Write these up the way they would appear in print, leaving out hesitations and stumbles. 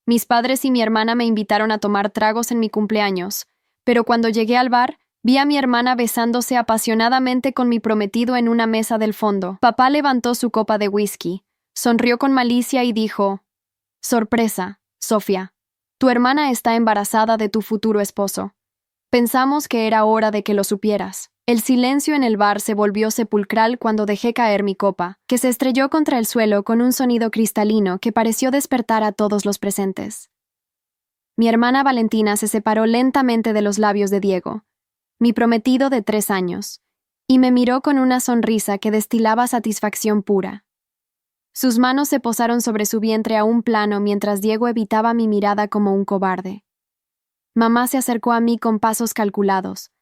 Mis padres y mi hermana me invitaron a tomar tragos en mi cumpleaños, pero cuando llegué al bar, vi a mi hermana besándose apasionadamente con mi prometido en una mesa del fondo. Papá levantó su copa de whisky, sonrió con malicia y dijo: «Sorpresa, Sofía. Tu hermana está embarazada de tu futuro esposo. Pensamos que era hora de que lo supieras». El silencio en el bar se volvió sepulcral cuando dejé caer mi copa, que se estrelló contra el suelo con un sonido cristalino que pareció despertar a todos los presentes. Mi hermana Valentina se separó lentamente de los labios de Diego, mi prometido de 3 años, y me miró con una sonrisa que destilaba satisfacción pura. Sus manos se posaron sobre su vientre a un plano mientras Diego evitaba mi mirada como un cobarde. Mamá se acercó a mí con pasos calculados,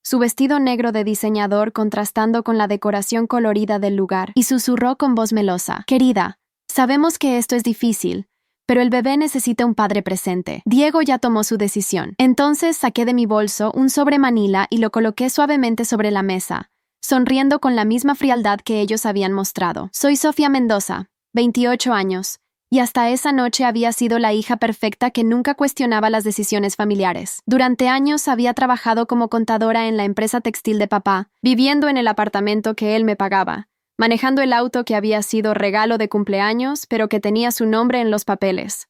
su vestido negro de diseñador contrastando con la decoración colorida del lugar, y susurró con voz melosa: «Querida, sabemos que esto es difícil, pero el bebé necesita un padre presente. Diego ya tomó su decisión». Entonces saqué de mi bolso un sobre manila y lo coloqué suavemente sobre la mesa, sonriendo con la misma frialdad que ellos habían mostrado. Soy Sofía Mendoza, 28 años, y hasta esa noche había sido la hija perfecta que nunca cuestionaba las decisiones familiares. Durante años había trabajado como contadora en la empresa textil de papá, viviendo en el apartamento que él me pagaba, manejando el auto que había sido regalo de cumpleaños, pero que tenía su nombre en los papeles.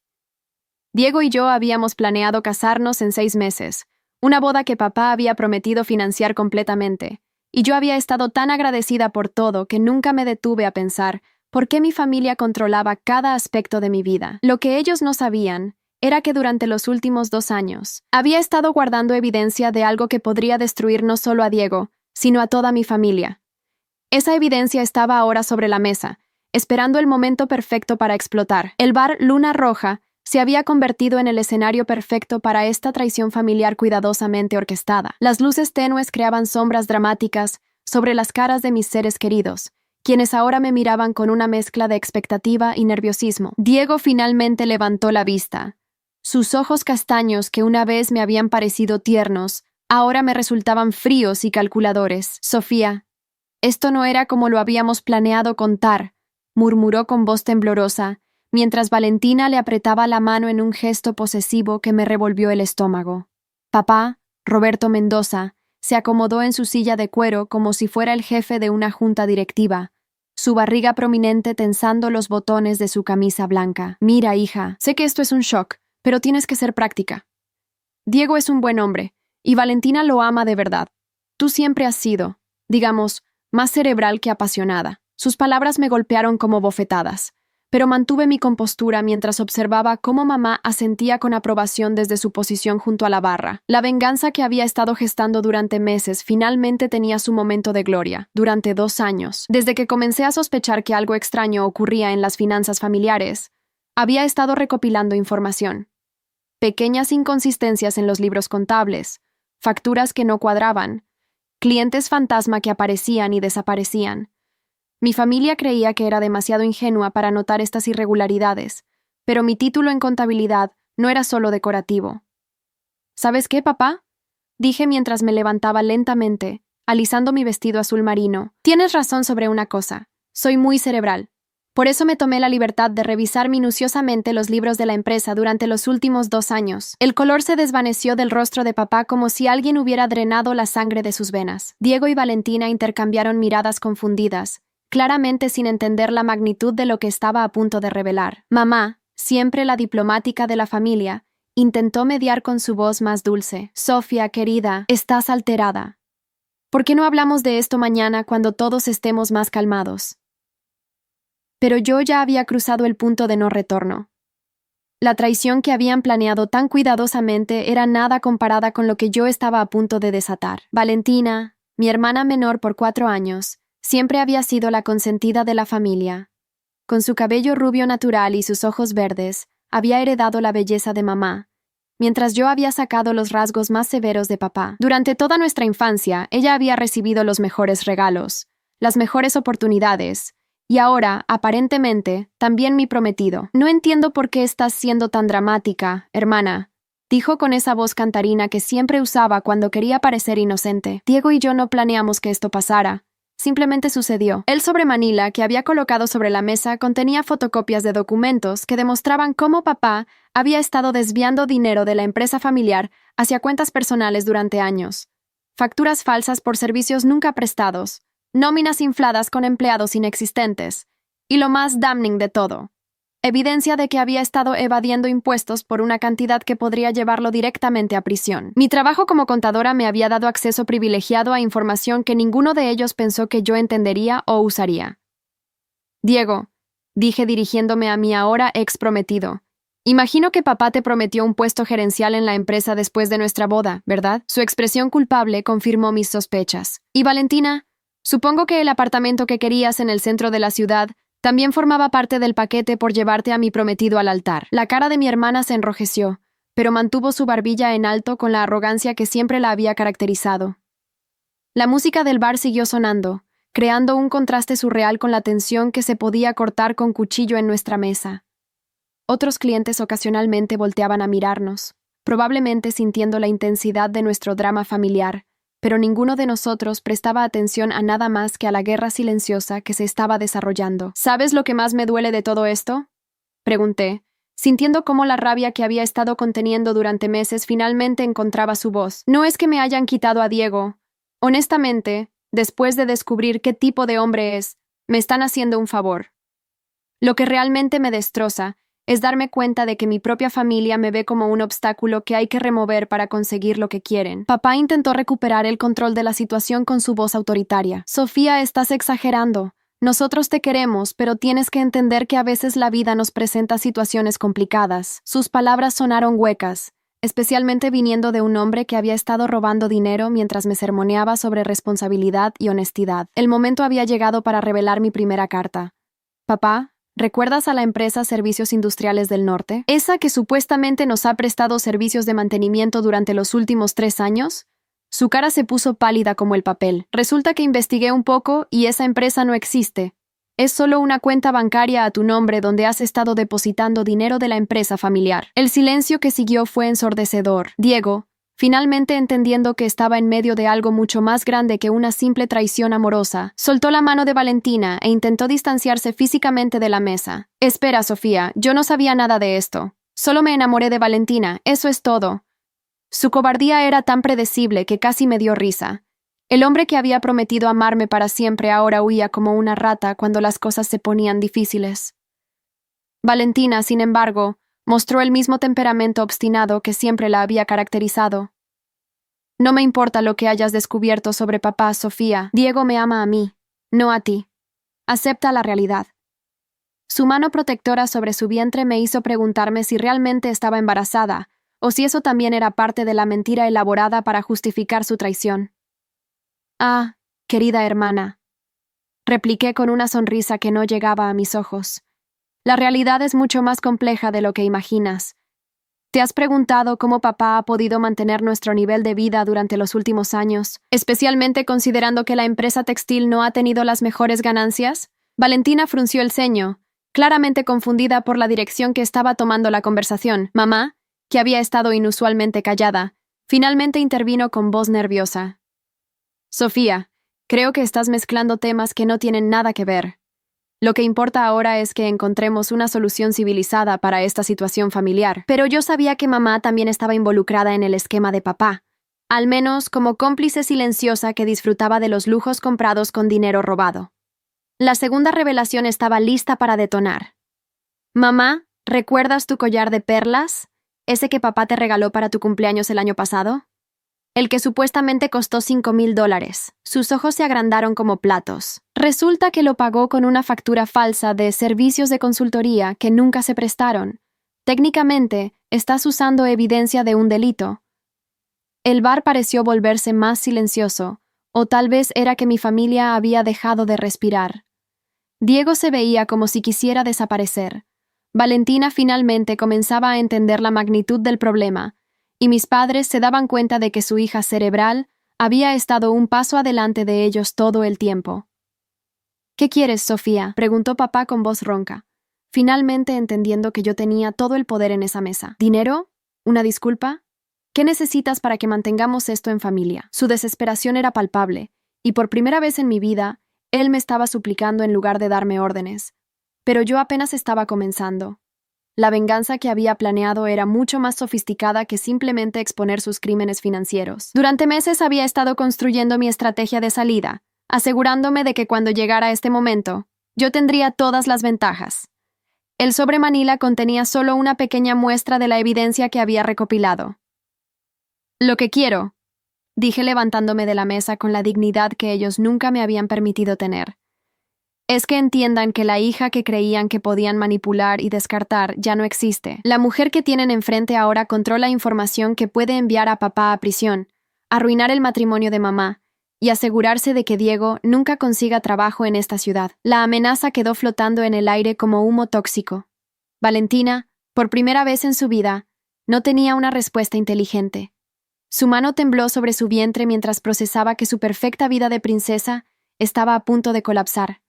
Diego y yo habíamos planeado casarnos en 6 meses, una boda que papá había prometido financiar completamente, y yo había estado tan agradecida por todo que nunca me detuve a pensar por qué mi familia controlaba cada aspecto de mi vida. Lo que ellos no sabían era que durante los últimos 2 años había estado guardando evidencia de algo que podría destruir no solo a Diego, sino a toda mi familia. Esa evidencia estaba ahora sobre la mesa, esperando el momento perfecto para explotar. El bar Luna Roja se había convertido en el escenario perfecto para esta traición familiar cuidadosamente orquestada. Las luces tenues creaban sombras dramáticas sobre las caras de mis seres queridos, quienes ahora me miraban con una mezcla de expectativa y nerviosismo. Diego finalmente levantó la vista. Sus ojos castaños, que una vez me habían parecido tiernos, ahora me resultaban fríos y calculadores. «Sofía, esto no era como lo habíamos planeado contar», murmuró con voz temblorosa, mientras Valentina le apretaba la mano en un gesto posesivo que me revolvió el estómago. Papá, Roberto Mendoza, se acomodó en su silla de cuero como si fuera el jefe de una junta directiva, su barriga prominente tensando los botones de su camisa blanca. «Mira, hija, sé que esto es un shock, pero tienes que ser práctica. Diego es un buen hombre, y Valentina lo ama de verdad. Tú siempre has sido, digamos, más cerebral que apasionada». Sus palabras me golpearon como bofetadas, pero mantuve mi compostura mientras observaba cómo mamá asentía con aprobación desde su posición junto a la barra. La venganza que había estado gestando durante meses finalmente tenía su momento de gloria. Durante 2 años, desde que comencé a sospechar que algo extraño ocurría en las finanzas familiares, había estado recopilando información. Pequeñas inconsistencias en los libros contables, facturas que no cuadraban, clientes fantasma que aparecían y desaparecían. Mi familia creía que era demasiado ingenua para notar estas irregularidades, pero mi título en contabilidad no era solo decorativo. «¿Sabes qué, papá?», dije mientras me levantaba lentamente, alisando mi vestido azul marino. «Tienes razón sobre una cosa. Soy muy cerebral. Por eso me tomé la libertad de revisar minuciosamente los libros de la empresa durante los últimos 2 años. El color se desvaneció del rostro de papá como si alguien hubiera drenado la sangre de sus venas. Diego y Valentina intercambiaron miradas confundidas, claramente sin entender la magnitud de lo que estaba a punto de revelar. Mamá, siempre la diplomática de la familia, intentó mediar con su voz más dulce. «Sofía, querida, estás alterada. ¿Por qué no hablamos de esto mañana cuando todos estemos más calmados?» Pero yo ya había cruzado el punto de no retorno. La traición que habían planeado tan cuidadosamente era nada comparada con lo que yo estaba a punto de desatar. Valentina, mi hermana menor por 4 años, siempre había sido la consentida de la familia. Con su cabello rubio natural y sus ojos verdes, había heredado la belleza de mamá, mientras yo había sacado los rasgos más severos de papá. Durante toda nuestra infancia, ella había recibido los mejores regalos, las mejores oportunidades, y ahora, aparentemente, también mi prometido. «No entiendo por qué estás siendo tan dramática, hermana», dijo con esa voz cantarina que siempre usaba cuando quería parecer inocente. «Diego y yo no planeamos que esto pasara. Simplemente sucedió. El sobre Manila que había colocado sobre la mesa contenía fotocopias de documentos que demostraban cómo papá había estado desviando dinero de la empresa familiar hacia cuentas personales durante años. Facturas falsas por servicios nunca prestados, nóminas infladas con empleados inexistentes, y lo más damning de todo, evidencia de que había estado evadiendo impuestos por una cantidad que podría llevarlo directamente a prisión. Mi trabajo como contadora me había dado acceso privilegiado a información que ninguno de ellos pensó que yo entendería o usaría. Diego, dije dirigiéndome a mi ahora ex prometido, imagino que papá te prometió un puesto gerencial en la empresa después de nuestra boda, ¿verdad? Su expresión culpable confirmó mis sospechas. Y Valentina, supongo que el apartamento que querías en el centro de la ciudad también formaba parte del paquete por llevarte a mi prometido al altar. La cara de mi hermana se enrojeció, pero mantuvo su barbilla en alto con la arrogancia que siempre la había caracterizado. La música del bar siguió sonando, creando un contraste surreal con la tensión que se podía cortar con cuchillo en nuestra mesa. Otros clientes ocasionalmente volteaban a mirarnos, probablemente sintiendo la intensidad de nuestro drama familiar, pero ninguno de nosotros prestaba atención a nada más que a la guerra silenciosa que se estaba desarrollando. ¿Sabes lo que más me duele de todo esto?, pregunté, sintiendo cómo la rabia que había estado conteniendo durante meses finalmente encontraba su voz. No es que me hayan quitado a Diego. Honestamente, después de descubrir qué tipo de hombre es, me están haciendo un favor. Lo que realmente me destroza es darme cuenta de que mi propia familia me ve como un obstáculo que hay que remover para conseguir lo que quieren. Papá intentó recuperar el control de la situación con su voz autoritaria. Sofía, estás exagerando. Nosotros te queremos, pero tienes que entender que a veces la vida nos presenta situaciones complicadas. Sus palabras sonaron huecas, especialmente viniendo de un hombre que había estado robando dinero mientras me sermoneaba sobre responsabilidad y honestidad. El momento había llegado para revelar mi primera carta. Papá, ¿recuerdas a la empresa Servicios Industriales del Norte? ¿Esa que supuestamente nos ha prestado servicios de mantenimiento durante los últimos 3 años? Su cara se puso pálida como el papel. Resulta que investigué un poco y esa empresa no existe. Es solo una cuenta bancaria a tu nombre donde has estado depositando dinero de la empresa familiar. El silencio que siguió fue ensordecedor. Diego, finalmente entendiendo que estaba en medio de algo mucho más grande que una simple traición amorosa, soltó la mano de Valentina e intentó distanciarse físicamente de la mesa. Espera, Sofía, yo no sabía nada de esto. Solo me enamoré de Valentina, eso es todo. Su cobardía era tan predecible que casi me dio risa. El hombre que había prometido amarme para siempre ahora huía como una rata cuando las cosas se ponían difíciles. Valentina, sin embargo, mostró el mismo temperamento obstinado que siempre la había caracterizado. No me importa lo que hayas descubierto sobre papá, Sofía. Diego me ama a mí, no a ti. Acepta la realidad. Su mano protectora sobre su vientre me hizo preguntarme si realmente estaba embarazada, o si eso también era parte de la mentira elaborada para justificar su traición. Ah, querida hermana, repliqué con una sonrisa que no llegaba a mis ojos. La realidad es mucho más compleja de lo que imaginas. ¿Te has preguntado cómo papá ha podido mantener nuestro nivel de vida durante los últimos años, especialmente considerando que la empresa textil no ha tenido las mejores ganancias? Valentina frunció el ceño, claramente confundida por la dirección que estaba tomando la conversación. Mamá, que había estado inusualmente callada, finalmente intervino con voz nerviosa. Sofía, creo que estás mezclando temas que no tienen nada que ver. Lo que importa ahora es que encontremos una solución civilizada para esta situación familiar. Pero yo sabía que mamá también estaba involucrada en el esquema de papá, al menos como cómplice silenciosa que disfrutaba de los lujos comprados con dinero robado. La segunda revelación estaba lista para detonar. Mamá, ¿recuerdas tu collar de perlas? ¿Ese que papá te regaló para tu cumpleaños el año pasado? El que supuestamente costó $5,000. Sus ojos se agrandaron como platos. Resulta que lo pagó con una factura falsa de servicios de consultoría que nunca se prestaron. Técnicamente, estás usando evidencia de un delito. El bar pareció volverse más silencioso, o tal vez era que mi familia había dejado de respirar. Diego se veía como si quisiera desaparecer. Valentina finalmente comenzaba a entender la magnitud del problema, y mis padres se daban cuenta de que su hija cerebral había estado un paso adelante de ellos todo el tiempo. ¿Qué quieres, Sofía?, preguntó papá con voz ronca, finalmente entendiendo que yo tenía todo el poder en esa mesa. ¿Dinero? ¿Una disculpa? ¿Qué necesitas para que mantengamos esto en familia? Su desesperación era palpable, y por primera vez en mi vida, Él me estaba suplicando en lugar de darme órdenes, pero yo apenas estaba comenzando. La venganza que había planeado era mucho más sofisticada que simplemente exponer sus crímenes financieros. Durante meses había estado construyendo mi estrategia de salida, asegurándome de que cuando llegara este momento, yo tendría todas las ventajas. El sobre Manila contenía solo una pequeña muestra de la evidencia que había recopilado. Lo que quiero, dije levantándome de la mesa con la dignidad que ellos nunca me habían permitido tener, es que entiendan que la hija que creían que podían manipular y descartar ya no existe. La mujer que tienen enfrente ahora controla información que puede enviar a papá a prisión, arruinar el matrimonio de mamá y asegurarse de que Diego nunca consiga trabajo en esta ciudad. La amenaza quedó flotando en el aire como humo tóxico. Valentina, por primera vez en su vida, no tenía una respuesta inteligente. Su mano tembló sobre su vientre mientras procesaba que su perfecta vida de princesa estaba a punto de colapsar.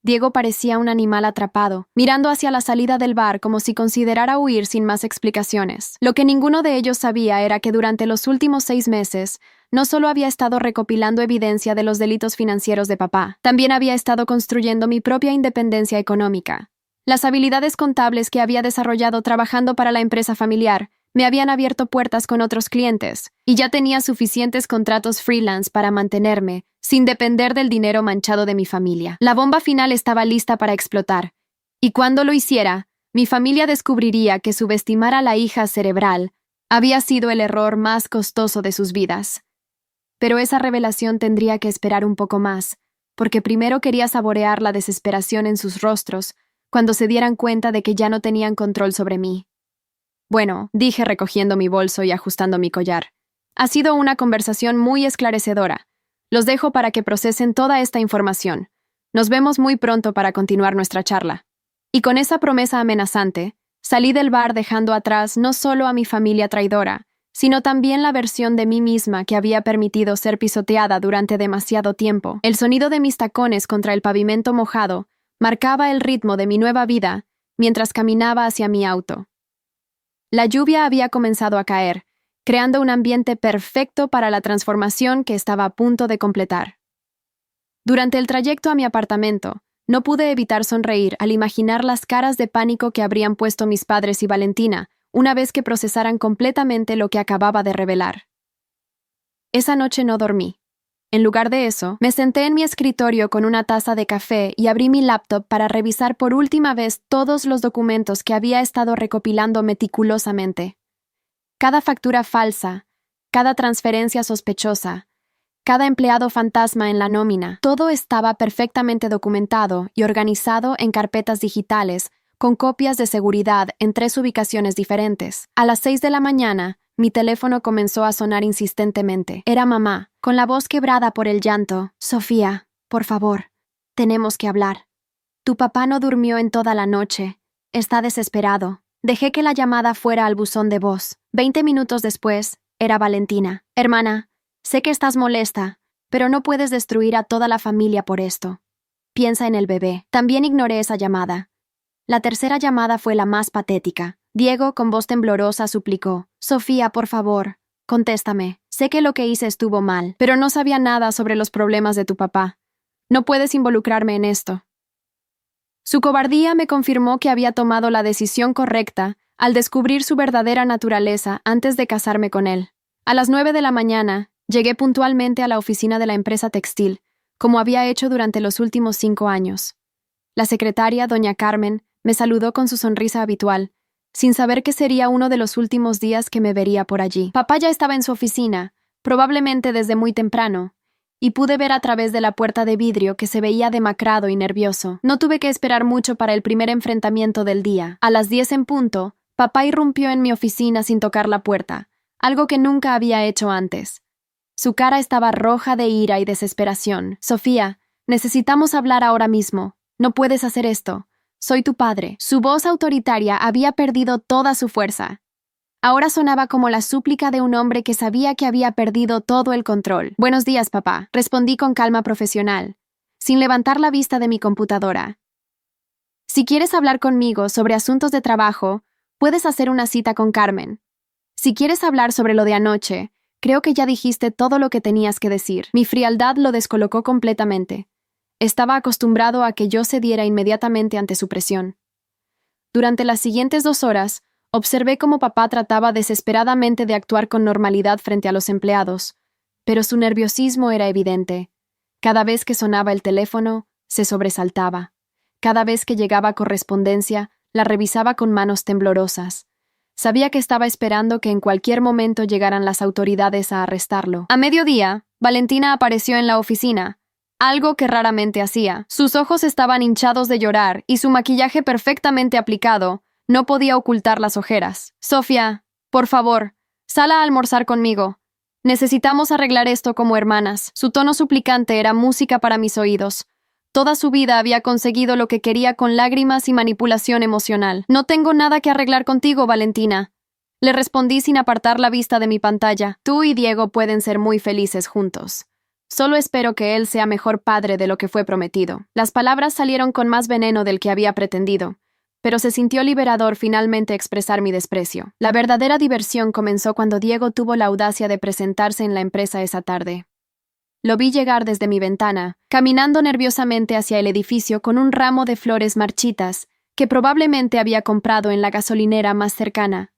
Diego parecía un animal atrapado, mirando hacia la salida del bar como si considerara huir sin más explicaciones. Lo que ninguno de ellos sabía era que durante los últimos 6 meses, no solo había estado recopilando evidencia de los delitos financieros de papá, también había estado construyendo mi propia independencia económica. Las habilidades contables que había desarrollado trabajando para la empresa familiar me habían abierto puertas con otros clientes, y ya tenía suficientes contratos freelance para mantenerme, sin depender del dinero manchado de mi familia. La bomba final estaba lista para explotar, y cuando lo hiciera, mi familia descubriría que subestimar a la hija cerebral había sido el error más costoso de sus vidas. Pero esa revelación tendría que esperar un poco más, porque primero quería saborear la desesperación en sus rostros cuando se dieran cuenta de que ya no tenían control sobre mí. Bueno, dije recogiendo mi bolso y ajustando mi collar. Ha sido una conversación muy esclarecedora. Los dejo para que procesen toda esta información. Nos vemos muy pronto para continuar nuestra charla. Y con esa promesa amenazante, salí del bar dejando atrás no solo a mi familia traidora, sino también la versión de mí misma que había permitido ser pisoteada durante demasiado tiempo. El sonido de mis tacones contra el pavimento mojado marcaba el ritmo de mi nueva vida mientras caminaba hacia mi auto. La lluvia había comenzado a caer, creando un ambiente perfecto para la transformación que estaba a punto de completar. Durante el trayecto a mi apartamento, no pude evitar sonreír al imaginar las caras de pánico que habrían puesto mis padres y Valentina una vez que procesaran completamente lo que acababa de revelar. Esa noche no dormí. En lugar de eso, me senté en mi escritorio con una taza de café y abrí mi laptop para revisar por última vez todos los documentos que había estado recopilando meticulosamente. Cada factura falsa, cada transferencia sospechosa, cada empleado fantasma en la nómina, todo estaba perfectamente documentado y organizado en carpetas digitales con copias de seguridad en 3 ubicaciones diferentes. A las 6 de la mañana, mi teléfono comenzó a sonar insistentemente. Era mamá, con la voz quebrada por el llanto. Sofía, por favor, tenemos que hablar. Tu papá no durmió en toda la noche. Está desesperado. Dejé que la llamada fuera al buzón de voz. 20 minutos después, era Valentina. Hermana, sé que estás molesta, pero no puedes destruir a toda la familia por esto. Piensa en el bebé. También ignoré esa llamada. La tercera llamada fue la más patética. Diego, con voz temblorosa, suplicó: Sofía, por favor, contéstame. Sé que lo que hice estuvo mal, pero no sabía nada sobre los problemas de tu papá. No puedes involucrarme en esto. Su cobardía me confirmó que había tomado la decisión correcta al descubrir su verdadera naturaleza antes de casarme con él. A las 9 de la mañana, llegué puntualmente a la oficina de la empresa textil, como había hecho durante los últimos 5 años. La secretaria, doña Carmen, me saludó con su sonrisa habitual, sin saber que sería uno de los últimos días que me vería por allí. Papá ya estaba en su oficina, probablemente desde muy temprano, y pude ver a través de la puerta de vidrio que se veía demacrado y nervioso. No tuve que esperar mucho para el primer enfrentamiento del día. A las 10 en punto, papá irrumpió en mi oficina sin tocar la puerta, algo que nunca había hecho antes. Su cara estaba roja de ira y desesperación. Sofía, necesitamos hablar ahora mismo. No puedes hacer esto. Soy tu padre. Su voz autoritaria había perdido toda su fuerza. Ahora sonaba como la súplica de un hombre que sabía que había perdido todo el control. Buenos días, papá, respondí con calma profesional, sin levantar la vista de mi computadora. Si quieres hablar conmigo sobre asuntos de trabajo, puedes hacer una cita con Carmen. Si quieres hablar sobre lo de anoche, creo que ya dijiste todo lo que tenías que decir. Mi frialdad lo descolocó completamente. Estaba acostumbrado a que yo cediera inmediatamente ante su presión. Durante las siguientes 2 horas, observé cómo papá trataba desesperadamente de actuar con normalidad frente a los empleados, pero su nerviosismo era evidente. Cada vez que sonaba el teléfono, se sobresaltaba. Cada vez que llegaba correspondencia, la revisaba con manos temblorosas. Sabía que estaba esperando que en cualquier momento llegaran las autoridades a arrestarlo. A mediodía, Valentina apareció en la oficina, algo que raramente hacía. Sus ojos estaban hinchados de llorar y su maquillaje perfectamente aplicado no podía ocultar las ojeras. Sofía, por favor, sal a almorzar conmigo. Necesitamos arreglar esto como hermanas. Su tono suplicante era música para mis oídos. Toda su vida había conseguido lo que quería con lágrimas y manipulación emocional. No tengo nada que arreglar contigo, Valentina. Le respondí sin apartar la vista de mi pantalla. Tú y Diego pueden ser muy felices juntos. Solo espero que él sea mejor padre de lo que fue prometido. Las palabras salieron con más veneno del que había pretendido, pero se sintió liberador finalmente expresar mi desprecio. La verdadera diversión comenzó cuando Diego tuvo la audacia de presentarse en la empresa esa tarde. Lo vi llegar desde mi ventana, caminando nerviosamente hacia el edificio con un ramo de flores marchitas que probablemente había comprado en la gasolinera más cercana.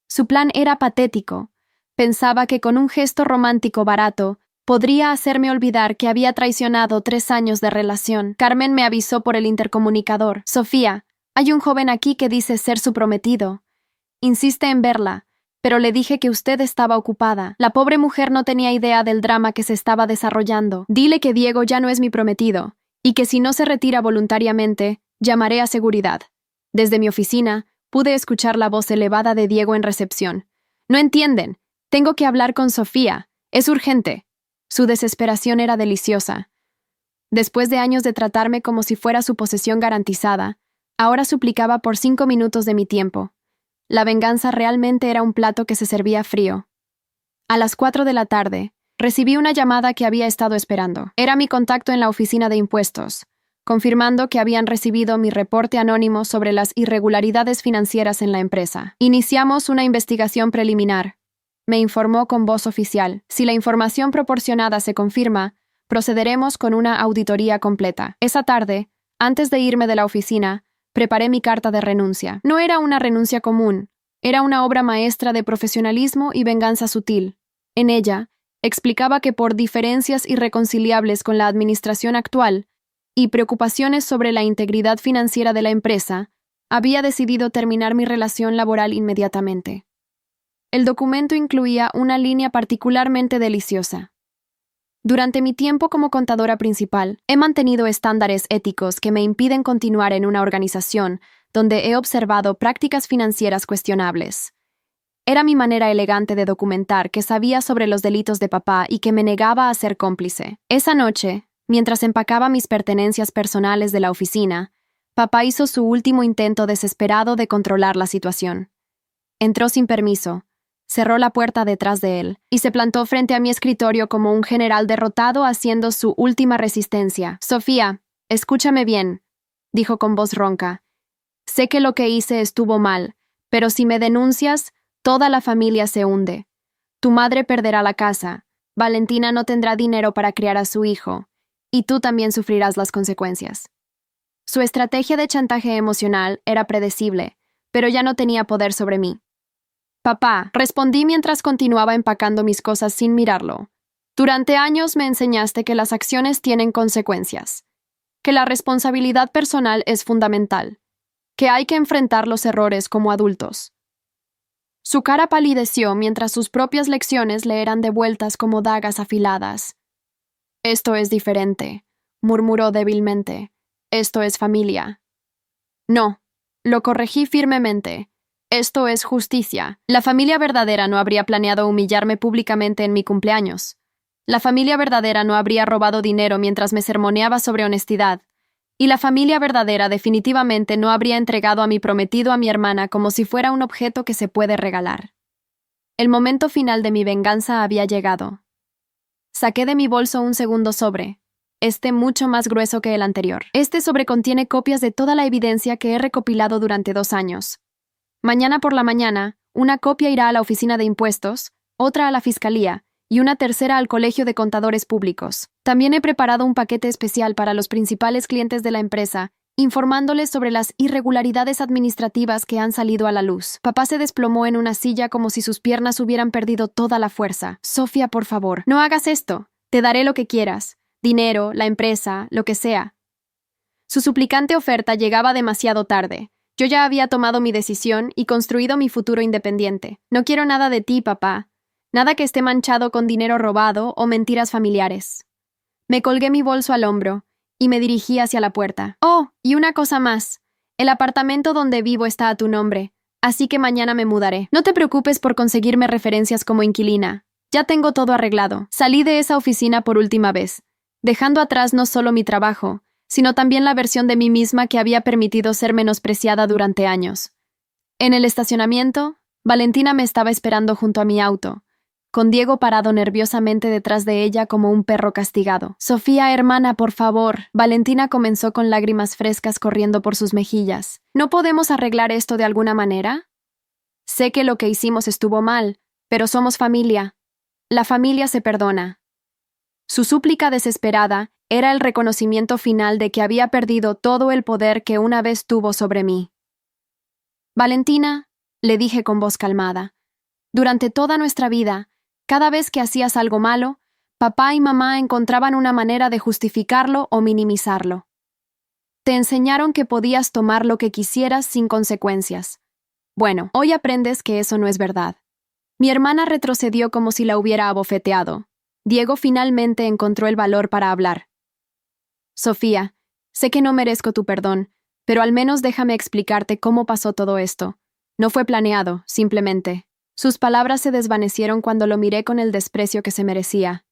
Su plan era patético. Pensaba que con un gesto romántico barato podría hacerme olvidar que había traicionado 3 años de relación. Carmen me avisó por el intercomunicador. Sofía, hay un joven aquí que dice ser su prometido. Insiste en verla, pero le dije que usted estaba ocupada. La pobre mujer no tenía idea del drama que se estaba desarrollando. Dile que Diego ya no es mi prometido, y que si no se retira voluntariamente, llamaré a seguridad. Desde mi oficina, pude escuchar la voz elevada de Diego en recepción. No entienden. Tengo que hablar con Sofía. Es urgente. Su desesperación era deliciosa. Después de años de tratarme como si fuera su posesión garantizada, ahora suplicaba por 5 minutos de mi tiempo. La venganza realmente era un plato que se servía frío. A las 4 de la tarde, recibí una llamada que había estado esperando. Era mi contacto en la oficina de impuestos, confirmando que habían recibido mi reporte anónimo sobre las irregularidades financieras en la empresa. Iniciamos una investigación preliminar. Me informó con voz oficial. Si la información proporcionada se confirma, procederemos con una auditoría completa. Esa tarde, antes de irme de la oficina, preparé mi carta de renuncia. No era una renuncia común, era una obra maestra de profesionalismo y venganza sutil. En ella, explicaba que por diferencias irreconciliables con la administración actual y preocupaciones sobre la integridad financiera de la empresa, había decidido terminar mi relación laboral inmediatamente. El documento incluía una línea particularmente deliciosa. Durante mi tiempo como contadora principal, he mantenido estándares éticos que me impiden continuar en una organización donde he observado prácticas financieras cuestionables. Era mi manera elegante de documentar que sabía sobre los delitos de papá y que me negaba a ser cómplice. Esa noche, mientras empacaba mis pertenencias personales de la oficina, papá hizo su último intento desesperado de controlar la situación. Entró sin permiso, cerró la puerta detrás de él y se plantó frente a mi escritorio como un general derrotado haciendo su última resistencia. Sofía, escúchame bien, dijo con voz ronca. Sé que lo que hice estuvo mal, pero si me denuncias, toda la familia se hunde. Tu madre perderá la casa, Valentina no tendrá dinero para criar a su hijo, y tú también sufrirás las consecuencias. Su estrategia de chantaje emocional era predecible, pero ya no tenía poder sobre mí. Papá, respondí mientras continuaba empacando mis cosas sin mirarlo. Durante años me enseñaste que las acciones tienen consecuencias, que la responsabilidad personal es fundamental, que hay que enfrentar los errores como adultos. Su cara palideció mientras sus propias lecciones le eran devueltas como dagas afiladas. Esto es diferente, murmuró débilmente. Esto es familia. No, lo corregí firmemente. Esto es justicia. La familia verdadera no habría planeado humillarme públicamente en mi cumpleaños. La familia verdadera no habría robado dinero mientras me sermoneaba sobre honestidad. Y la familia verdadera definitivamente no habría entregado a mi prometido a mi hermana como si fuera un objeto que se puede regalar. El momento final de mi venganza había llegado. Saqué de mi bolso un segundo sobre, mucho más grueso que el anterior. Este sobre contiene copias de toda la evidencia que he recopilado durante 2 años. Mañana por la mañana, una copia irá a la oficina de impuestos, otra a la fiscalía y una tercera al Colegio de Contadores Públicos. También he preparado un paquete especial para los principales clientes de la empresa, informándoles sobre las irregularidades administrativas que han salido a la luz. Papá se desplomó en una silla como si sus piernas hubieran perdido toda la fuerza. Sofía, por favor, no hagas esto. Te daré lo que quieras. Dinero, la empresa, lo que sea. Su suplicante oferta llegaba demasiado tarde. Yo ya había tomado mi decisión y construido mi futuro independiente. No quiero nada de ti, papá. Nada que esté manchado con dinero robado o mentiras familiares. Me colgué mi bolso al hombro y me dirigí hacia la puerta. Oh, y una cosa más. El apartamento donde vivo está a tu nombre, así que mañana me mudaré. No te preocupes por conseguirme referencias como inquilina. Ya tengo todo arreglado. Salí de esa oficina por última vez, dejando atrás no solo mi trabajo, sino también la versión de mí misma que había permitido ser menospreciada durante años. En el estacionamiento, Valentina me estaba esperando junto a mi auto, con Diego parado nerviosamente detrás de ella como un perro castigado. Sofía, hermana, por favor. Valentina comenzó con lágrimas frescas corriendo por sus mejillas. ¿No podemos arreglar esto de alguna manera? Sé que lo que hicimos estuvo mal, pero somos familia. La familia se perdona. Su súplica desesperada era el reconocimiento final de que había perdido todo el poder que una vez tuvo sobre mí. Valentina, le dije con voz calmada, durante toda nuestra vida, cada vez que hacías algo malo, papá y mamá encontraban una manera de justificarlo o minimizarlo. Te enseñaron que podías tomar lo que quisieras sin consecuencias. Bueno, hoy aprendes que eso no es verdad. Mi hermana retrocedió como si la hubiera abofeteado. Diego finalmente encontró el valor para hablar. Sofía, sé que no merezco tu perdón, pero al menos déjame explicarte cómo pasó todo esto. No fue planeado, simplemente. Sus palabras se desvanecieron cuando lo miré con el desprecio que se merecía.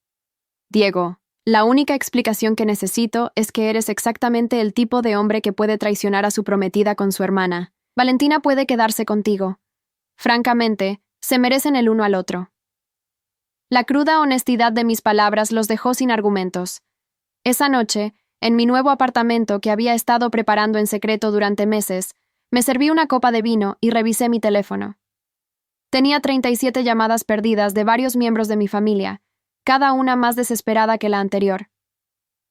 Diego, la única explicación que necesito es que eres exactamente el tipo de hombre que puede traicionar a su prometida con su hermana. Valentina puede quedarse contigo. Francamente, se merecen el uno al otro. La cruda honestidad de mis palabras los dejó sin argumentos. Esa noche, en mi nuevo apartamento que había estado preparando en secreto durante meses, me serví una copa de vino y revisé mi teléfono. Tenía 37 llamadas perdidas de varios miembros de mi familia, cada una más desesperada que la anterior.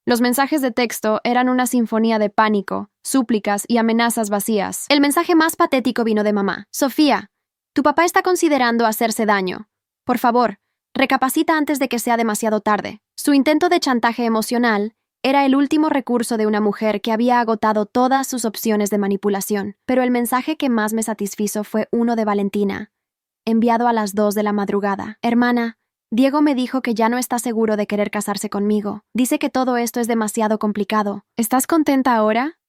Los mensajes de texto eran una sinfonía de pánico, súplicas y amenazas vacías. El mensaje más patético vino de mamá. Sofía, tu papá está considerando hacerse daño. Por favor, recapacita antes de que sea demasiado tarde. Su intento de chantaje emocional era el último recurso de una mujer que había agotado todas sus opciones de manipulación. Pero el mensaje que más me satisfizo fue uno de Valentina, enviado a las 2 de la madrugada. Hermana, Diego me dijo que ya no está seguro de querer casarse conmigo. Dice que todo esto es demasiado complicado. ¿Estás contenta ahora?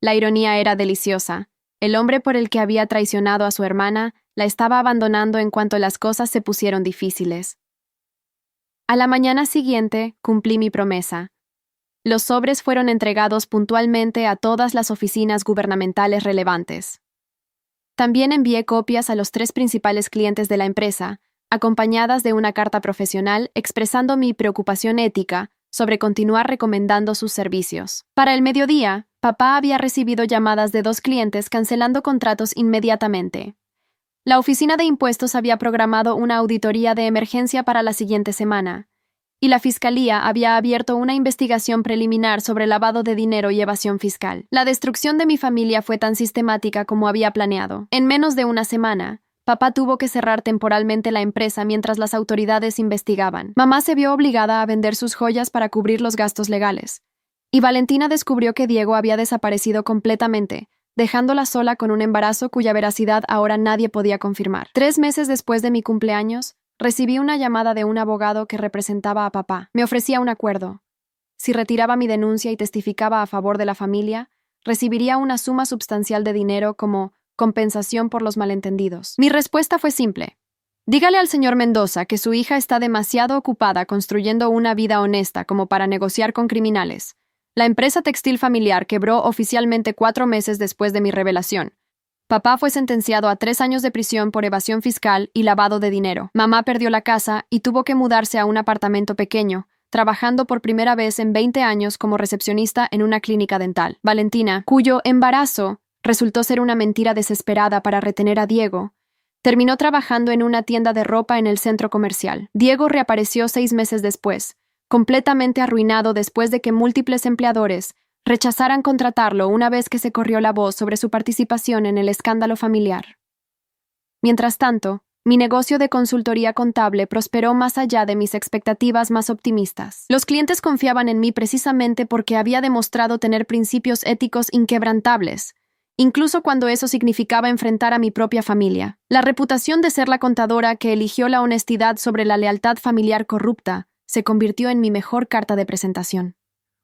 La ironía era deliciosa. El hombre por el que había traicionado a su hermana la estaba abandonando en cuanto las cosas se pusieron difíciles. A la mañana siguiente cumplí mi promesa. Los sobres fueron entregados puntualmente a todas las oficinas gubernamentales relevantes. También envié copias a los 3 principales clientes de la empresa, acompañadas de una carta profesional expresando mi preocupación ética sobre continuar recomendando sus servicios. Para el mediodía, papá había recibido llamadas de 2 clientes cancelando contratos inmediatamente. La oficina de impuestos había programado una auditoría de emergencia para la siguiente semana, y la Fiscalía había abierto una investigación preliminar sobre lavado de dinero y evasión fiscal. La destrucción de mi familia fue tan sistemática como había planeado. En menos de una semana, papá tuvo que cerrar temporalmente la empresa mientras las autoridades investigaban. Mamá se vio obligada a vender sus joyas para cubrir los gastos legales. Y Valentina descubrió que Diego había desaparecido completamente, dejándola sola con un embarazo cuya veracidad ahora nadie podía confirmar. 3 meses después de mi cumpleaños, recibí una llamada de un abogado que representaba a papá. Me ofrecía un acuerdo. Si retiraba mi denuncia y testificaba a favor de la familia, recibiría una suma substancial de dinero como compensación por los malentendidos. Mi respuesta fue simple. Dígale al señor Mendoza que su hija está demasiado ocupada construyendo una vida honesta como para negociar con criminales. La empresa textil familiar quebró oficialmente 4 meses después de mi revelación. Papá fue sentenciado a 3 años de prisión por evasión fiscal y lavado de dinero. Mamá perdió la casa y tuvo que mudarse a un apartamento pequeño, trabajando por primera vez en 20 años como recepcionista en una clínica dental. Valentina, cuyo embarazo resultó ser una mentira desesperada para retener a Diego, Terminó trabajando en una tienda de ropa en el centro comercial. Diego reapareció 6 meses después, completamente arruinado después de que múltiples empleadores rechazaran contratarlo una vez que se corrió la voz sobre su participación en el escándalo familiar. Mientras tanto, mi negocio de consultoría contable prosperó más allá de mis expectativas más optimistas. Los clientes confiaban en mí precisamente porque había demostrado tener principios éticos inquebrantables, incluso cuando eso significaba enfrentar a mi propia familia. La reputación de ser la contadora que eligió la honestidad sobre la lealtad familiar corrupta se convirtió en mi mejor carta de presentación.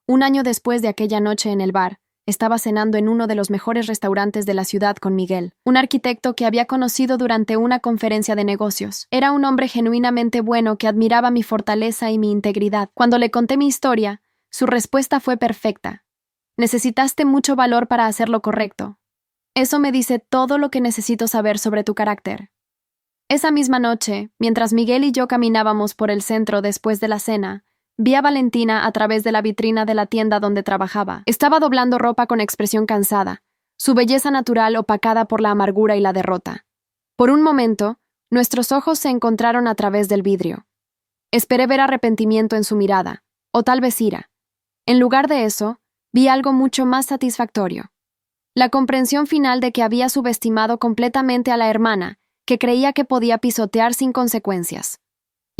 Un año después de aquella noche en el bar, estaba cenando en uno de los mejores restaurantes de la ciudad con Miguel, un arquitecto que había conocido durante una conferencia de negocios. Era un hombre genuinamente bueno que admiraba mi fortaleza y mi integridad. Cuando le conté mi historia, su respuesta fue perfecta. Necesitaste mucho valor para hacer lo correcto. Eso me dice todo lo que necesito saber sobre tu carácter. Esa misma noche, mientras Miguel y yo caminábamos por el centro después de la cena, vi a Valentina a través de la vitrina de la tienda donde trabajaba. Estaba doblando ropa con expresión cansada, su belleza natural opacada por la amargura y la derrota. Por un momento, nuestros ojos se encontraron a través del vidrio. Esperé ver arrepentimiento en su mirada, o tal vez ira. En lugar de eso, vi algo mucho más satisfactorio. La comprensión final de que había subestimado completamente a la hermana, que creía que podía pisotear sin consecuencias.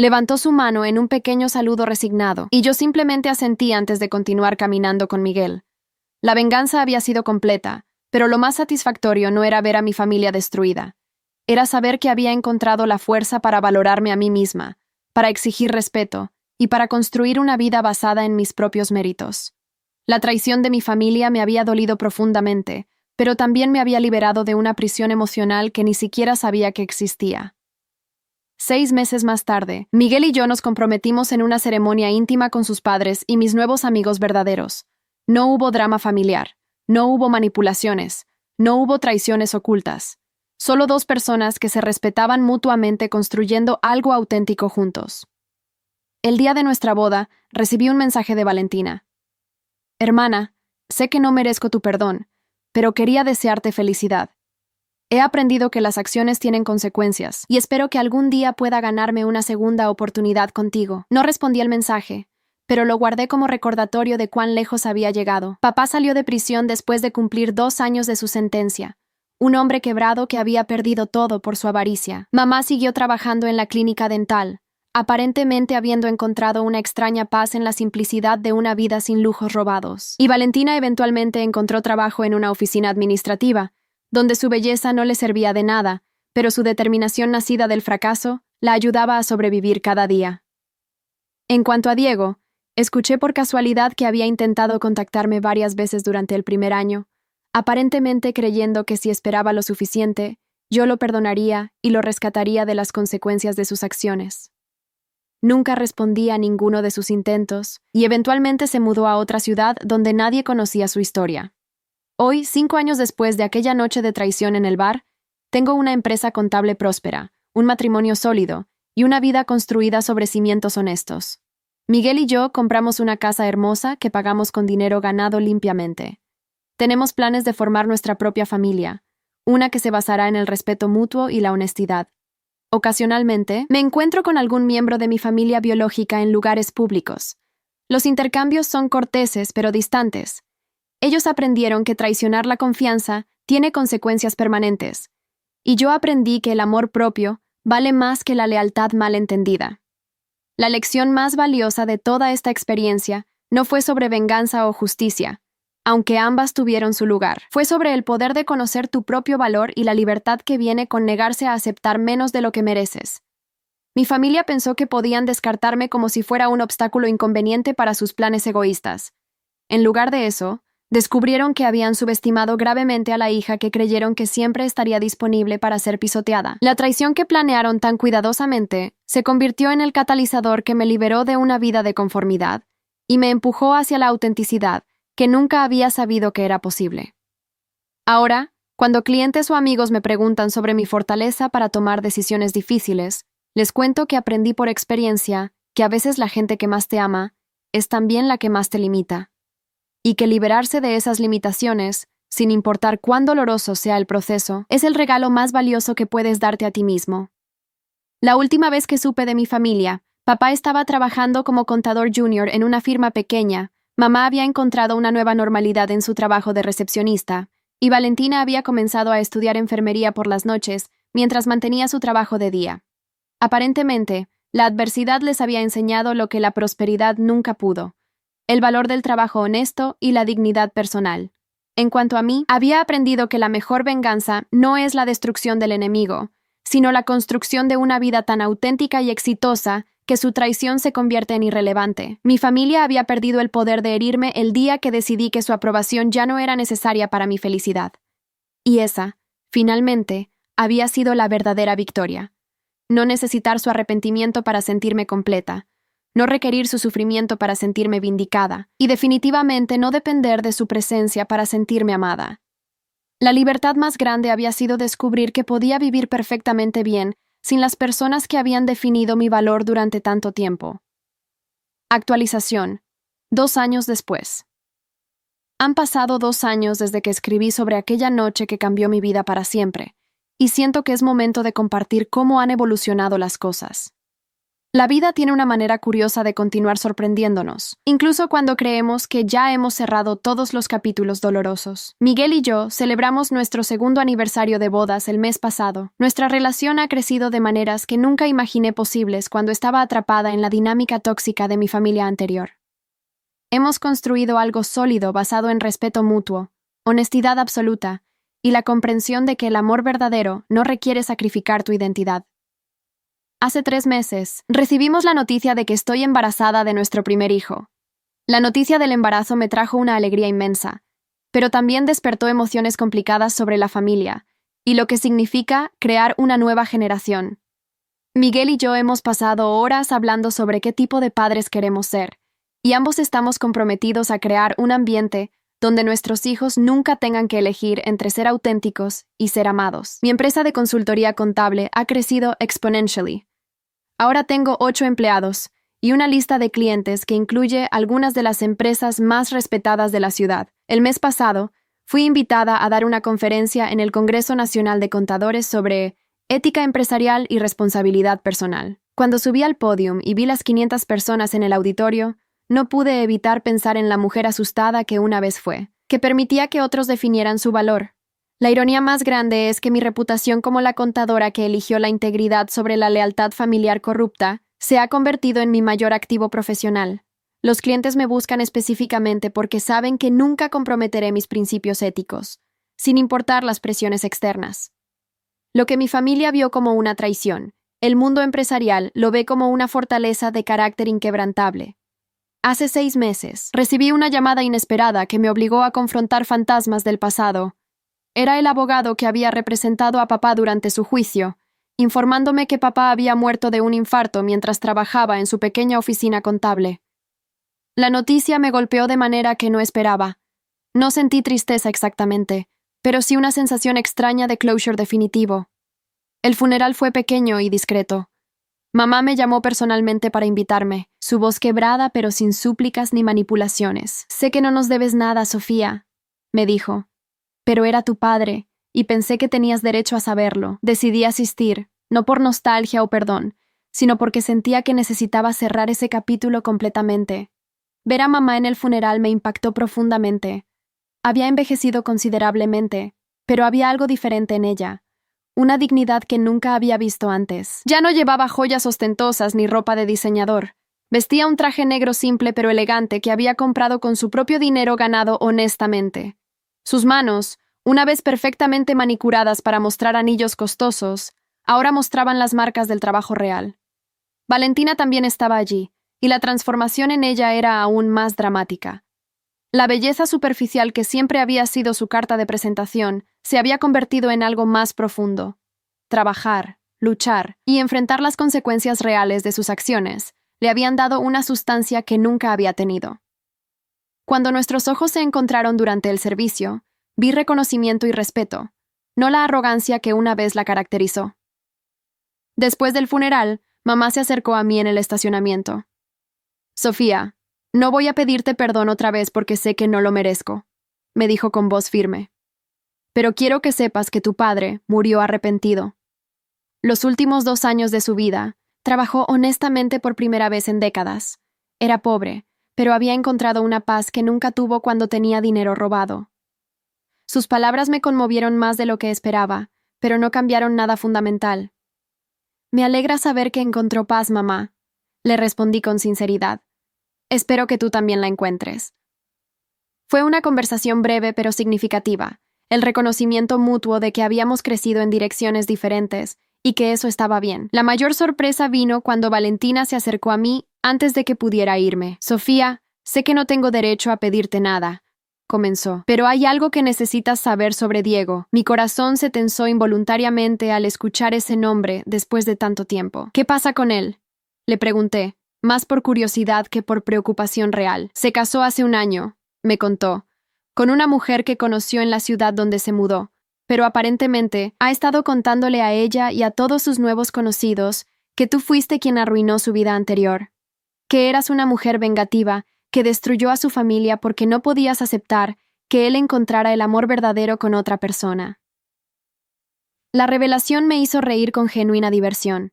Levantó su mano en un pequeño saludo resignado, y yo simplemente asentí antes de continuar caminando con Miguel. La venganza había sido completa, pero lo más satisfactorio no era ver a mi familia destruida. Era saber que había encontrado la fuerza para valorarme a mí misma, para exigir respeto, y para construir una vida basada en mis propios méritos. La traición de mi familia me había dolido profundamente, pero también me había liberado de una prisión emocional que ni siquiera sabía que existía. 6 meses más tarde, Miguel y yo nos comprometimos en una ceremonia íntima con sus padres y mis nuevos amigos verdaderos. No hubo drama familiar, no hubo manipulaciones, no hubo traiciones ocultas. Solo 2 personas que se respetaban mutuamente construyendo algo auténtico juntos. El día de nuestra boda, recibí un mensaje de Valentina. Hermana, sé que no merezco tu perdón, pero quería desearte felicidad. He aprendido que las acciones tienen consecuencias, y espero que algún día pueda ganarme una segunda oportunidad contigo. No respondí el mensaje, pero lo guardé como recordatorio de cuán lejos había llegado. Papá salió de prisión después de cumplir 2 años de su sentencia. Un hombre quebrado que había perdido todo por su avaricia. Mamá siguió trabajando en la clínica dental, aparentemente habiendo encontrado una extraña paz en la simplicidad de una vida sin lujos robados. Y Valentina eventualmente encontró trabajo en una oficina administrativa, donde su belleza no le servía de nada, pero su determinación nacida del fracaso la ayudaba a sobrevivir cada día. En cuanto a Diego, escuché por casualidad que había intentado contactarme varias veces durante el primer año, aparentemente creyendo que si esperaba lo suficiente, yo lo perdonaría y lo rescataría de las consecuencias de sus acciones. Nunca respondí a ninguno de sus intentos, y eventualmente se mudó a otra ciudad donde nadie conocía su historia. Hoy, 5 años después de aquella noche de traición en el bar, tengo una empresa contable próspera, un matrimonio sólido y una vida construida sobre cimientos honestos. Miguel y yo compramos una casa hermosa que pagamos con dinero ganado limpiamente. Tenemos planes de formar nuestra propia familia, una que se basará en el respeto mutuo y la honestidad. Ocasionalmente, me encuentro con algún miembro de mi familia biológica en lugares públicos. Los intercambios son corteses pero distantes. Ellos aprendieron que traicionar la confianza tiene consecuencias permanentes, y yo aprendí que el amor propio vale más que la lealtad mal entendida. La lección más valiosa de toda esta experiencia no fue sobre venganza o justicia, aunque ambas tuvieron su lugar. Fue sobre el poder de conocer tu propio valor y la libertad que viene con negarse a aceptar menos de lo que mereces. Mi familia pensó que podían descartarme como si fuera un obstáculo inconveniente para sus planes egoístas. En lugar de eso, descubrieron que habían subestimado gravemente a la hija que creyeron que siempre estaría disponible para ser pisoteada. La traición que planearon tan cuidadosamente se convirtió en el catalizador que me liberó de una vida de conformidad y me empujó hacia la autenticidad que nunca había sabido que era posible. Ahora, cuando clientes o amigos me preguntan sobre mi fortaleza para tomar decisiones difíciles, les cuento que aprendí por experiencia que a veces la gente que más te ama es también la que más te limita, y que liberarse de esas limitaciones sin importar cuán doloroso sea el proceso, es el regalo más valioso que puedes darte a ti mismo. La última vez que supe de mi familia, papá estaba trabajando como contador junior en una firma pequeña, mamá había encontrado una nueva normalidad en su trabajo de recepcionista, y Valentina había comenzado a estudiar enfermería por las noches mientras mantenía su trabajo de día. Aparentemente, la adversidad les había enseñado lo que la prosperidad nunca pudo: el valor del trabajo honesto y la dignidad personal. En cuanto a mí, había aprendido que la mejor venganza no es la destrucción del enemigo, sino la construcción de una vida tan auténtica y exitosa que su traición se convierte en irrelevante. Mi familia había perdido el poder de herirme el día que decidí que su aprobación ya no era necesaria para mi felicidad. Y esa, finalmente, había sido la verdadera victoria. No necesitar su arrepentimiento para sentirme completa, no requerir su sufrimiento para sentirme vindicada, y definitivamente no depender de su presencia para sentirme amada. La libertad más grande había sido descubrir que podía vivir perfectamente bien sin las personas que habían definido mi valor durante tanto tiempo. Actualización. 2 años después. Han pasado 2 años desde que escribí sobre aquella noche que cambió mi vida para siempre, y siento que es momento de compartir cómo han evolucionado las cosas. La vida tiene una manera curiosa de continuar sorprendiéndonos, incluso cuando creemos que ya hemos cerrado todos los capítulos dolorosos. Miguel y yo celebramos nuestro 2º aniversario de bodas el mes pasado. Nuestra relación ha crecido de maneras que nunca imaginé posibles cuando estaba atrapada en la dinámica tóxica de mi familia anterior. Hemos construido algo sólido basado en respeto mutuo, honestidad absoluta y la comprensión de que el amor verdadero no requiere sacrificar tu identidad. Hace 3 meses, recibimos la noticia de que estoy embarazada de nuestro primer hijo. La noticia del embarazo me trajo una alegría inmensa, pero también despertó emociones complicadas sobre la familia y lo que significa crear una nueva generación. Miguel y yo hemos pasado horas hablando sobre qué tipo de padres queremos ser, y ambos estamos comprometidos a crear un ambiente donde nuestros hijos nunca tengan que elegir entre ser auténticos y ser amados. Mi empresa de consultoría contable ha crecido exponentially. Ahora tengo 8 empleados y una lista de clientes que incluye algunas de las empresas más respetadas de la ciudad. El mes pasado, fui invitada a dar una conferencia en el Congreso Nacional de Contadores sobre ética empresarial y responsabilidad personal. Cuando subí al podium y vi las 500 personas en el auditorio, no pude evitar pensar en la mujer asustada que una vez fue, que permitía que otros definieran su valor. La ironía más grande es que mi reputación como la contadora que eligió la integridad sobre la lealtad familiar corrupta se ha convertido en mi mayor activo profesional. Los clientes me buscan específicamente porque saben que nunca comprometeré mis principios éticos, sin importar las presiones externas. Lo que mi familia vio como una traición, el mundo empresarial lo ve como una fortaleza de carácter inquebrantable. Hace 6 meses, recibí una llamada inesperada que me obligó a confrontar fantasmas del pasado. Era el abogado que había representado a papá durante su juicio, informándome que papá había muerto de un infarto mientras trabajaba en su pequeña oficina contable. La noticia me golpeó de manera que no esperaba. No sentí tristeza exactamente, pero sí una sensación extraña de closure definitivo. El funeral fue pequeño y discreto. Mamá me llamó personalmente para invitarme, su voz quebrada pero sin súplicas ni manipulaciones. «Sé que no nos debes nada, Sofía», me dijo. «Pero era tu padre, y pensé que tenías derecho a saberlo. Decidí asistir, no por nostalgia o perdón, sino porque sentía que necesitaba cerrar ese capítulo completamente». Ver a mamá en el funeral me impactó profundamente. Había envejecido considerablemente, pero había algo diferente en ella. Una dignidad que nunca había visto antes. Ya no llevaba joyas ostentosas ni ropa de diseñador. Vestía un traje negro simple pero elegante que había comprado con su propio dinero ganado honestamente. Sus manos, una vez perfectamente manicuradas para mostrar anillos costosos, ahora mostraban las marcas del trabajo real. Valentina también estaba allí, y la transformación en ella era aún más dramática. La belleza superficial que siempre había sido su carta de presentación se había convertido en algo más profundo. Trabajar, luchar y enfrentar las consecuencias reales de sus acciones le habían dado una sustancia que nunca había tenido. Cuando nuestros ojos se encontraron durante el servicio, vi reconocimiento y respeto, no la arrogancia que una vez la caracterizó. Después del funeral, mamá se acercó a mí en el estacionamiento. «Sofía, no voy a pedirte perdón otra vez porque sé que no lo merezco», me dijo con voz firme. pero quiero que sepas que tu padre murió arrepentido. Los últimos 2 años de su vida, trabajó honestamente por primera vez en décadas. Era pobre, pero había encontrado una paz que nunca tuvo cuando tenía dinero robado. Sus palabras me conmovieron más de lo que esperaba, pero no cambiaron nada fundamental. Me alegra saber que encontró paz, mamá, le respondí con sinceridad. Espero que tú también la encuentres. Fue una conversación breve pero significativa, el reconocimiento mutuo de que habíamos crecido en direcciones diferentes y que eso estaba bien. La mayor sorpresa vino cuando Valentina se acercó a mí antes de que pudiera irme. Sofía, sé que no tengo derecho a pedirte nada, comenzó, pero hay algo que necesitas saber sobre Diego. Mi corazón se tensó involuntariamente al escuchar ese nombre después de tanto tiempo. ¿Qué pasa con él?, le pregunté, más por curiosidad que por preocupación real. Se casó hace 1 año, me contó, con una mujer que conoció en la ciudad donde se mudó, pero aparentemente ha estado contándole a ella y a todos sus nuevos conocidos que tú fuiste quien arruinó su vida anterior, que eras una mujer vengativa que destruyó a su familia porque no podías aceptar que él encontrara el amor verdadero con otra persona. La revelación me hizo reír con genuina diversión.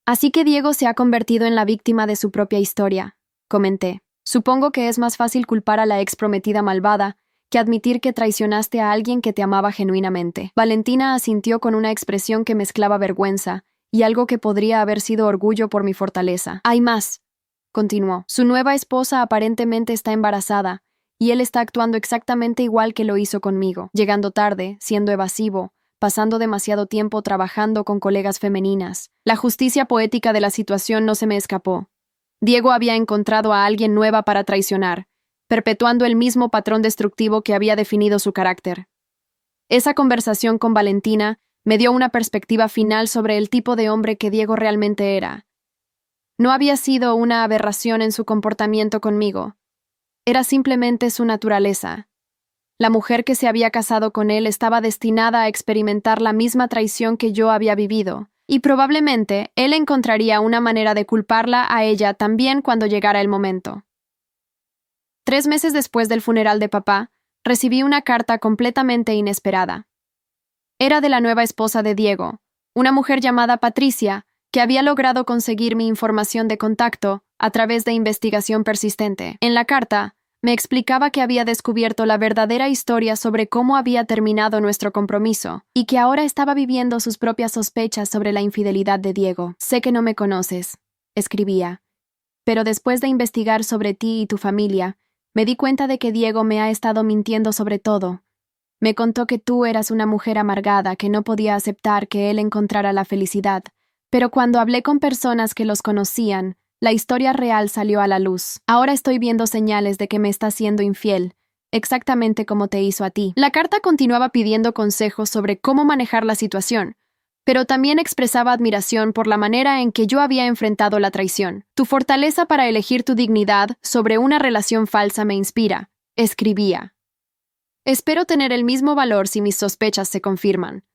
Así que Diego se ha convertido en la víctima de su propia historia, comenté. Supongo que es más fácil culpar a la ex prometida malvada que admitir que traicionaste a alguien que te amaba genuinamente. Valentina asintió con una expresión que mezclaba vergüenza y algo que podría haber sido orgullo por mi fortaleza. Hay más, continuó. Su nueva esposa aparentemente está embarazada, y él está actuando exactamente igual que lo hizo conmigo, llegando tarde, siendo evasivo, pasando demasiado tiempo trabajando con colegas femeninas. La justicia poética de la situación no se me escapó. Diego había encontrado a alguien nueva para traicionar, perpetuando el mismo patrón destructivo que había definido su carácter. Esa conversación con Valentina me dio una perspectiva final sobre el tipo de hombre que Diego realmente era. No había sido una aberración en su comportamiento conmigo. Era simplemente su naturaleza. La mujer que se había casado con él estaba destinada a experimentar la misma traición que yo había vivido, y probablemente él encontraría una manera de culparla a ella también cuando llegara el momento. 3 meses después del funeral de papá, recibí una carta completamente inesperada. Era de la nueva esposa de Diego, una mujer llamada Patricia, que había logrado conseguir mi información de contacto a través de investigación persistente. En la carta, me explicaba que había descubierto la verdadera historia sobre cómo había terminado nuestro compromiso y que ahora estaba viviendo sus propias sospechas sobre la infidelidad de Diego. Sé que no me conoces, escribía, pero después de investigar sobre ti y tu familia, me di cuenta de que Diego me ha estado mintiendo sobre todo. Me contó que tú eras una mujer amargada que no podía aceptar que él encontrara la felicidad, pero cuando hablé con personas que los conocían, la historia real salió a la luz. Ahora estoy viendo señales de que me está siendo infiel, exactamente como te hizo a ti. La carta continuaba pidiendo consejos sobre cómo manejar la situación, pero también expresaba admiración por la manera en que yo había enfrentado la traición. Tu fortaleza para elegir tu dignidad sobre una relación falsa me inspira, escribía. Espero tener el mismo valor si mis sospechas se confirman.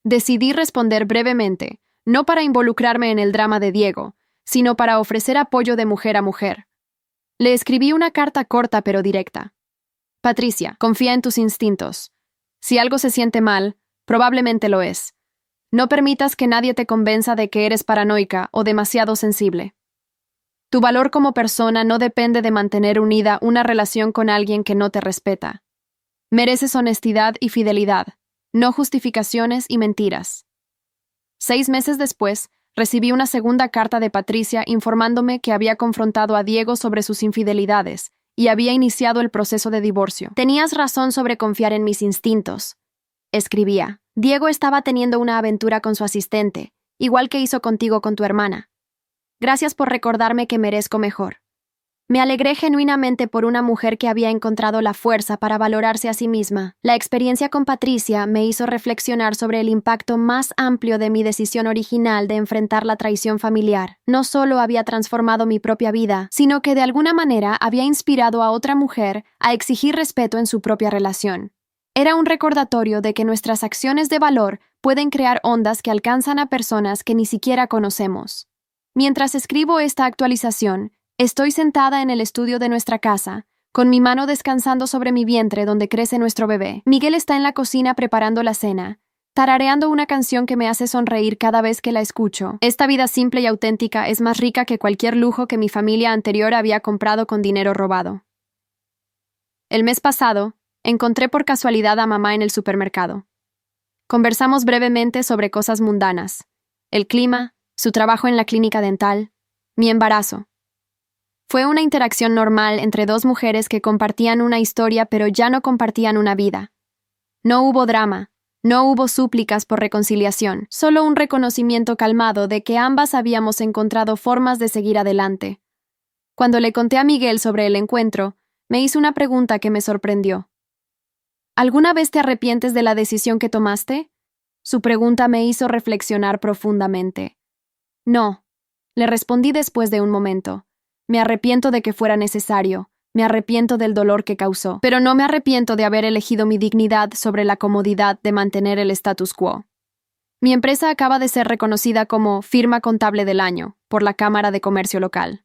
Decidí responder brevemente, no para involucrarme en el drama de Diego, sino para ofrecer apoyo de mujer a mujer. Le escribí una carta corta pero directa. Patricia, confía en tus instintos. Si algo se siente mal, probablemente lo es. No permitas que nadie te convenza de que eres paranoica o demasiado sensible. Tu valor como persona no depende de mantener unida una relación con alguien que no te respeta. Mereces honestidad y fidelidad, no justificaciones y mentiras. 6 meses después, recibí una segunda carta de Patricia informándome que había confrontado a Diego sobre sus infidelidades y había iniciado el proceso de divorcio. Tenías razón sobre confiar en mis instintos, escribía. Diego estaba teniendo una aventura con su asistente, igual que hizo contigo con tu hermana. Gracias por recordarme que merezco mejor. Me alegré genuinamente por una mujer que había encontrado la fuerza para valorarse a sí misma. La experiencia con Patricia me hizo reflexionar sobre el impacto más amplio de mi decisión original de enfrentar la traición familiar. No solo había transformado mi propia vida, sino que de alguna manera había inspirado a otra mujer a exigir respeto en su propia relación. Era un recordatorio de que nuestras acciones de valor pueden crear ondas que alcanzan a personas que ni siquiera conocemos. Mientras escribo esta actualización, estoy sentada en el estudio de nuestra casa, con mi mano descansando sobre mi vientre donde crece nuestro bebé. Miguel está en la cocina preparando la cena, tarareando una canción que me hace sonreír cada vez que la escucho. Esta vida simple y auténtica es más rica que cualquier lujo que mi familia anterior había comprado con dinero robado. El mes pasado, encontré por casualidad a mamá en el supermercado. Conversamos brevemente sobre cosas mundanas: el clima, su trabajo en la clínica dental, mi embarazo. Fue una interacción normal entre dos mujeres que compartían una historia pero ya no compartían una vida. No hubo drama, no hubo súplicas por reconciliación, solo un reconocimiento calmado de que ambas habíamos encontrado formas de seguir adelante. Cuando le conté a Miguel sobre el encuentro, me hizo una pregunta que me sorprendió. ¿Alguna vez te arrepientes de la decisión que tomaste? Su pregunta me hizo reflexionar profundamente. No, le respondí después de un momento. Me arrepiento de que fuera necesario, me arrepiento del dolor que causó, pero no me arrepiento de haber elegido mi dignidad sobre la comodidad de mantener el status quo. Mi empresa acaba de ser reconocida como Firma Contable del Año por la Cámara de Comercio local.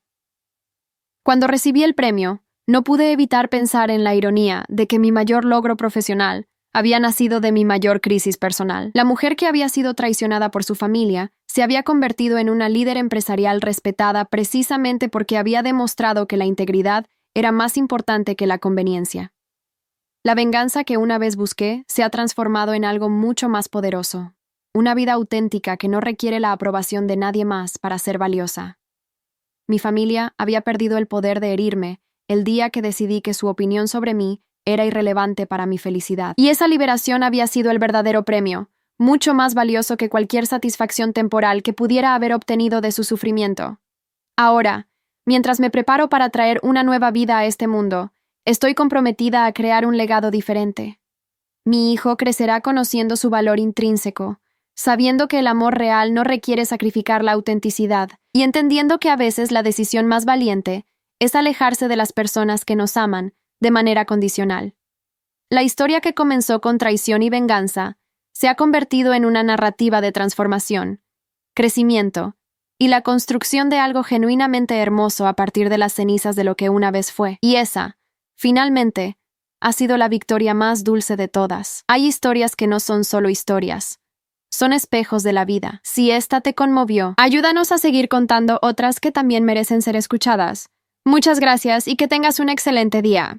Cuando recibí el premio, no pude evitar pensar en la ironía de que mi mayor logro profesional había nacido de mi mayor crisis personal. La mujer que había sido traicionada por su familia se había convertido en una líder empresarial respetada precisamente porque había demostrado que la integridad era más importante que la conveniencia. La venganza que una vez busqué se ha transformado en algo mucho más poderoso, una vida auténtica que no requiere la aprobación de nadie más para ser valiosa. Mi familia había perdido el poder de herirme el día que decidí que su opinión sobre mí era irrelevante para mi felicidad. Y esa liberación había sido el verdadero premio, mucho más valioso que cualquier satisfacción temporal que pudiera haber obtenido de su sufrimiento. Ahora, mientras me preparo para traer una nueva vida a este mundo, estoy comprometida a crear un legado diferente. Mi hijo crecerá conociendo su valor intrínseco, sabiendo que el amor real no requiere sacrificar la autenticidad, y entendiendo que a veces la decisión más valiente es alejarse de las personas que nos aman de manera condicional. La historia que comenzó con traición y venganza se ha convertido en una narrativa de transformación, crecimiento y la construcción de algo genuinamente hermoso a partir de las cenizas de lo que una vez fue. Y esa, finalmente, ha sido la victoria más dulce de todas. Hay historias que no son solo historias, son espejos de la vida. Si esta te conmovió, ayúdanos a seguir contando otras que también merecen ser escuchadas. Muchas gracias y que tengas un excelente día.